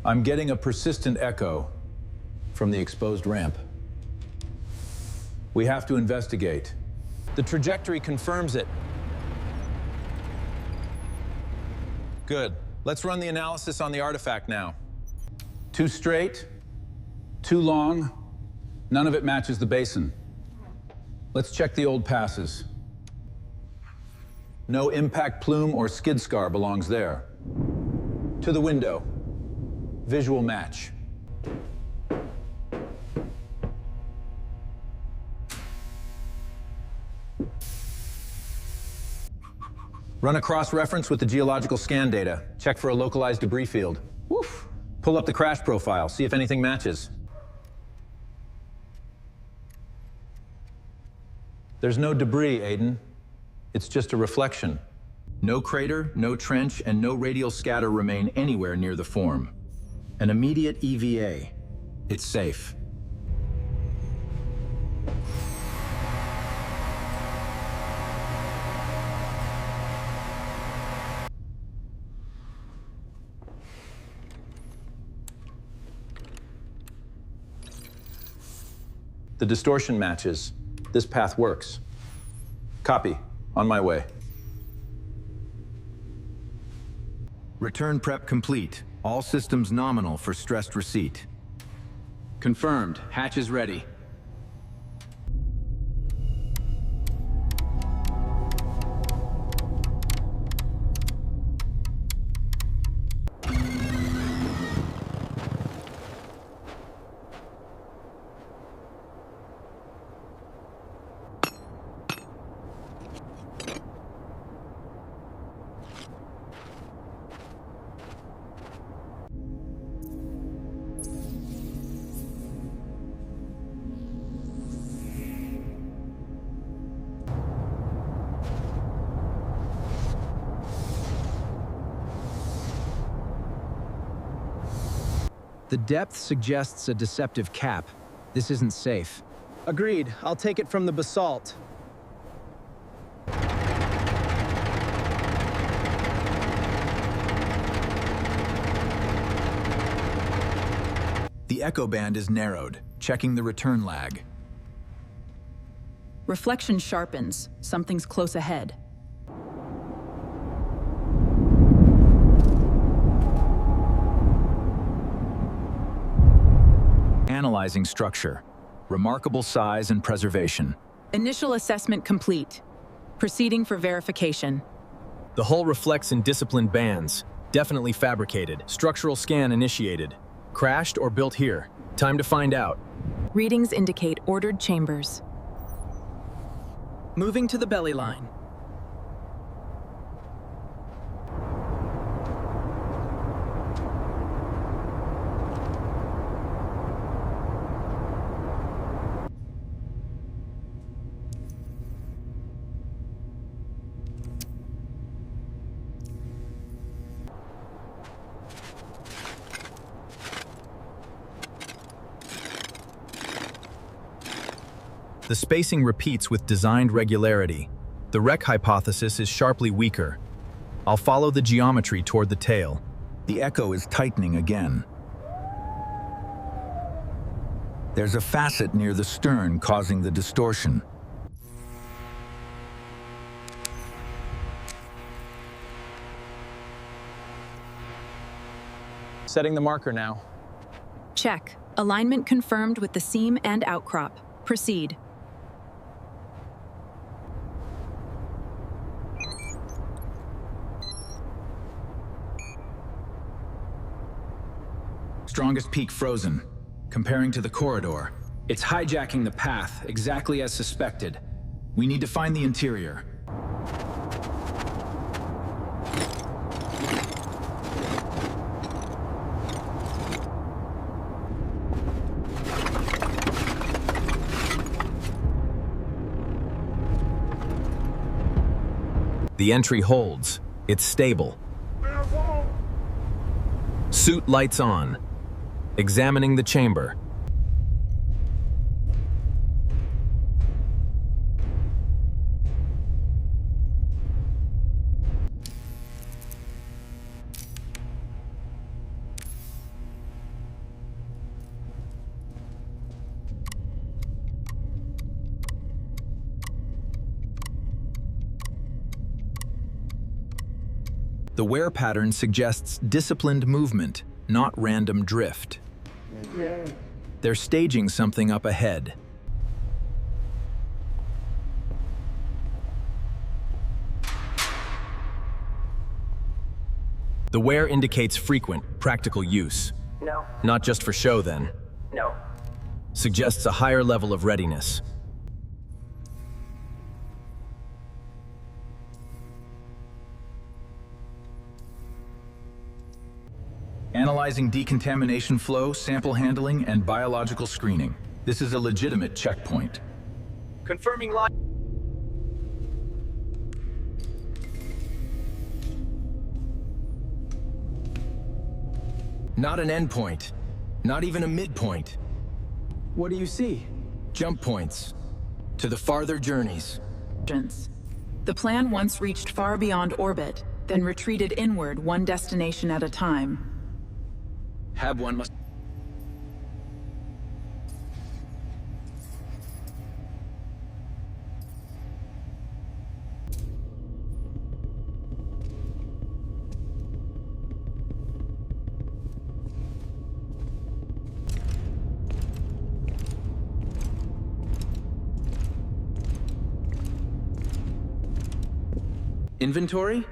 I'm getting a persistent echo from the exposed ramp. We have to investigate. The trajectory confirms it. Good. Let's run the analysis on the artifact now. Too straight, too long, none of it matches the basin. Let's check the old passes. No impact plume or skid scar belongs there. To the window. Visual match. Run a cross-reference with the geological scan data. Check for a localized debris field. Woof. Pull up the crash profile, see if anything matches. There's no debris, Aiden. It's just a reflection. No crater, no trench, and no radial scatter remain anywhere near the form. An immediate EVA. It's safe. The distortion matches. This path works. Copy. On my way. Return prep complete. All systems nominal for stressed receipt. Confirmed. Hatch is ready. The depth suggests a deceptive cap. This isn't safe. Agreed. I'll take it from the basalt. The echo band is narrowed, checking the return lag. Reflection sharpens. Something's close ahead. Analyzing structure. Remarkable size and preservation. Initial assessment complete. Proceeding for verification. The hull reflects in disciplined bands. Definitely fabricated. Structural scan initiated. Crashed or built here. Time to find out. Readings indicate ordered chambers. Moving to the belly line. The spacing repeats with designed regularity. The wreck hypothesis is sharply weaker. I'll follow the geometry toward the tail. The echo is tightening again. There's a facet near the stern causing the distortion. Setting the marker now. Check. Alignment confirmed with the seam and outcrop. Proceed. Strongest peak frozen. Comparing to the corridor, it's hijacking the path, exactly as suspected. We need to find the interior. The entry holds. It's stable. Suit lights on. Examining the chamber. The wear pattern suggests disciplined movement, not random drift. They're staging something up ahead. The wear indicates frequent, practical use. No. Not just for show, then. No. Suggests a higher level of readiness. Analyzing decontamination flow, sample handling, and biological screening. This is a legitimate checkpoint. Confirming line. Not an endpoint. Not even a midpoint. What do you see? Jump points. To the farther journeys. The plan once reached far beyond orbit, then retreated inward one destination at a time. Hab 1 must... Inventory?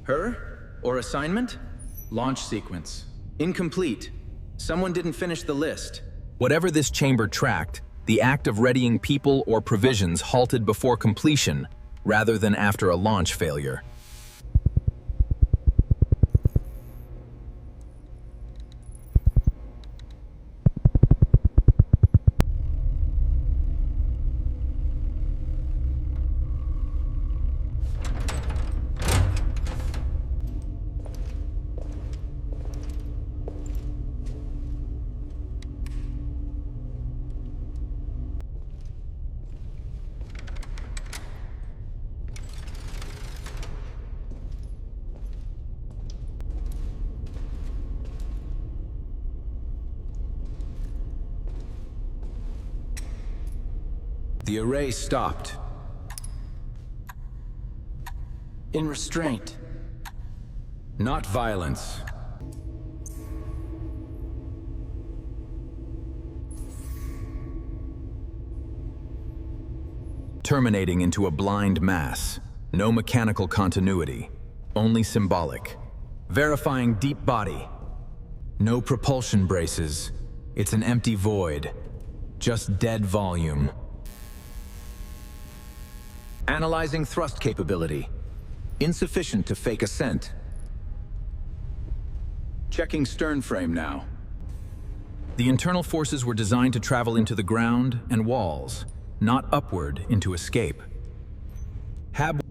Her? Or assignment? Launch sequence. Incomplete. Someone didn't finish the list. Whatever this chamber tracked, the act of readying people or provisions halted before completion, rather than after a launch failure. The array stopped. In restraint. Not violence. Terminating into a blind mass. No mechanical continuity, only symbolic. Verifying deep body. No propulsion braces. It's an empty void. Just dead volume. Analyzing thrust capability. Insufficient to fake ascent. Checking stern frame now. The internal forces were designed to travel into the ground and walls, not upward into escape. Hab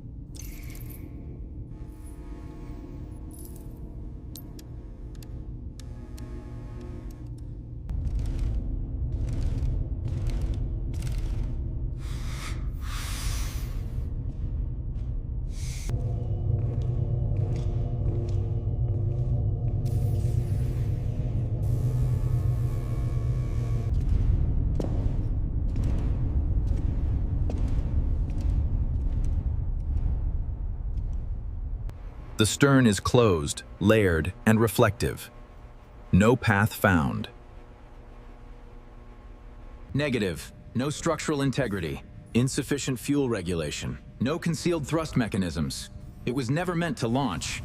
The stern is closed, layered, and reflective. No path found. Negative. No structural integrity. Insufficient fuel regulation. No concealed thrust mechanisms. It was never meant to launch.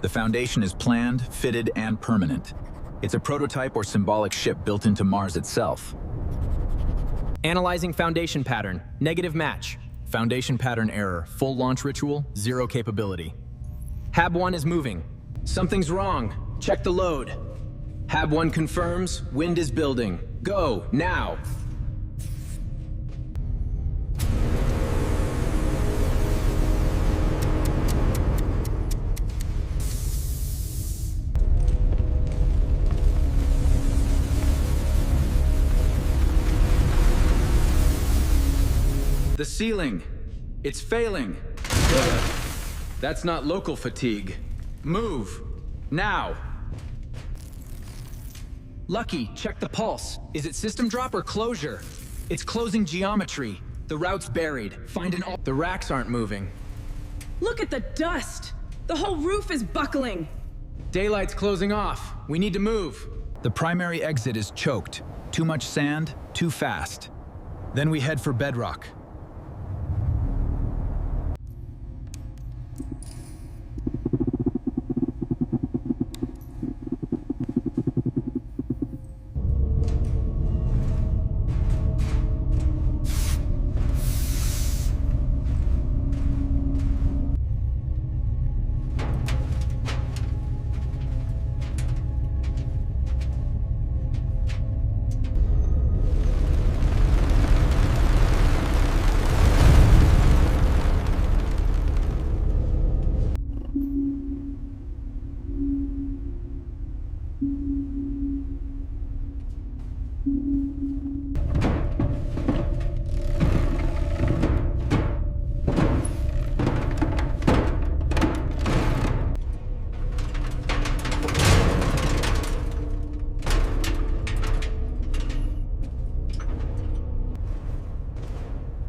The foundation is planned, fitted, and permanent. It's a prototype or symbolic ship built into Mars itself. Analyzing foundation pattern. Negative match. Foundation pattern error. Full launch ritual, zero capability. Hab 1 is moving. Something's wrong. Check the load. Hab 1 confirms, wind is building. Go, now! The ceiling. It's failing. That's not local fatigue. Move! Now! Lucky, check the pulse. Is it system drop or closure? It's closing geometry. The route's buried. Find an The racks aren't moving. Look at the dust! The whole roof is buckling! Daylight's closing off. We need to move. The primary exit is choked. Too much sand, too fast. Then we head for bedrock.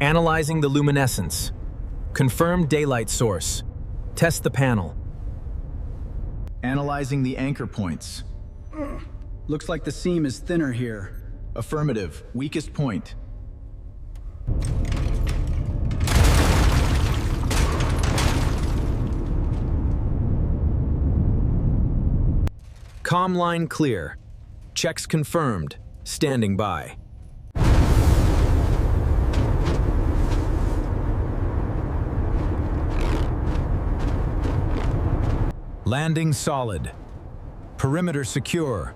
Analyzing the luminescence. Confirm daylight source. Test the panel. Analyzing the anchor points. Looks like the seam is thinner here. Affirmative. Weakest point. Comm line clear. Checks confirmed. Standing by. Landing solid. Perimeter secure.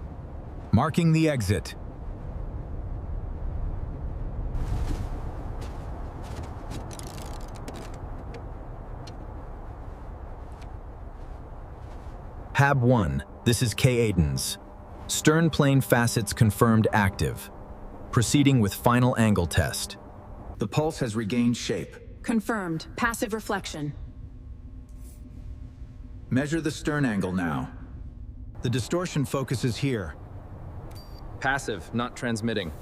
Marking the exit. Hab 1, this is Aidens. Stern plane facets confirmed active. Proceeding with final angle test. The pulse has regained shape. Confirmed. Passive reflection. Measure the stern angle now. The distortion focuses here. Passive, not transmitting.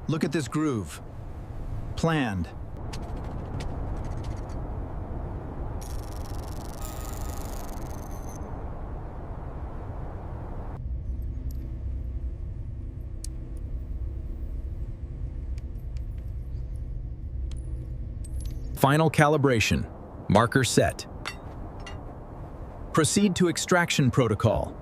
Look at this groove. Planned. Final calibration. Marker set. Proceed to extraction protocol.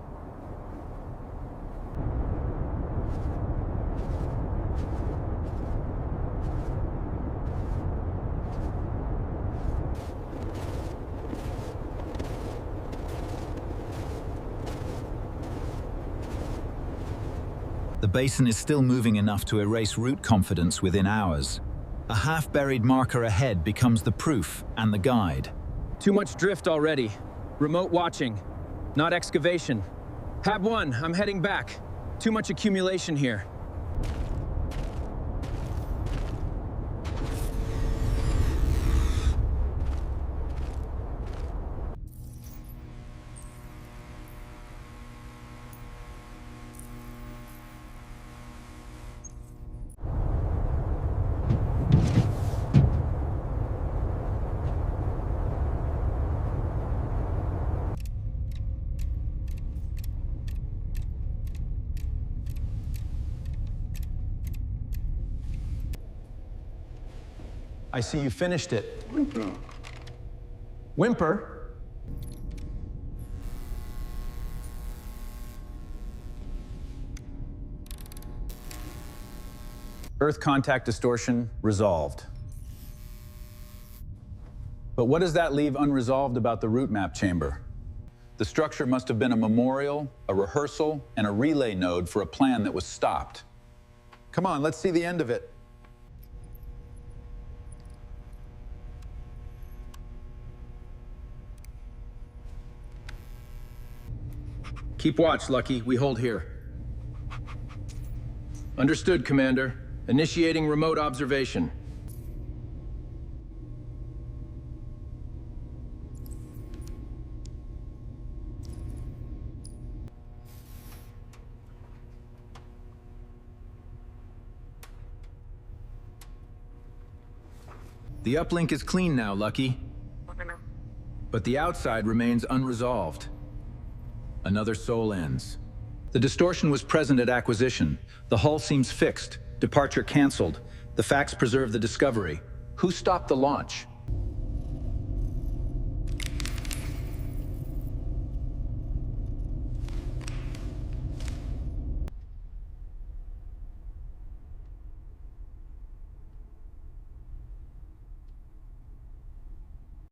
The basin is still moving enough to erase route confidence within hours. A half-buried marker ahead becomes the proof and the guide. Too much drift already. Remote watching, not excavation. Hab 1, I'm heading back. Too much accumulation here. I see you finished it. Whimper? Earth contact distortion resolved. But what does that leave unresolved about the route map chamber? The structure must have been a memorial, a rehearsal, and a relay node for a plan that was stopped. Come on, let's see the end of it. Keep watch, Lucky. We hold here. Understood, Commander. Initiating remote observation. The uplink is clean now, Lucky. But the outside remains unresolved. Another soul ends. The distortion was present at acquisition. The hull seems fixed. Departure canceled. The facts preserve the discovery. Who stopped the launch?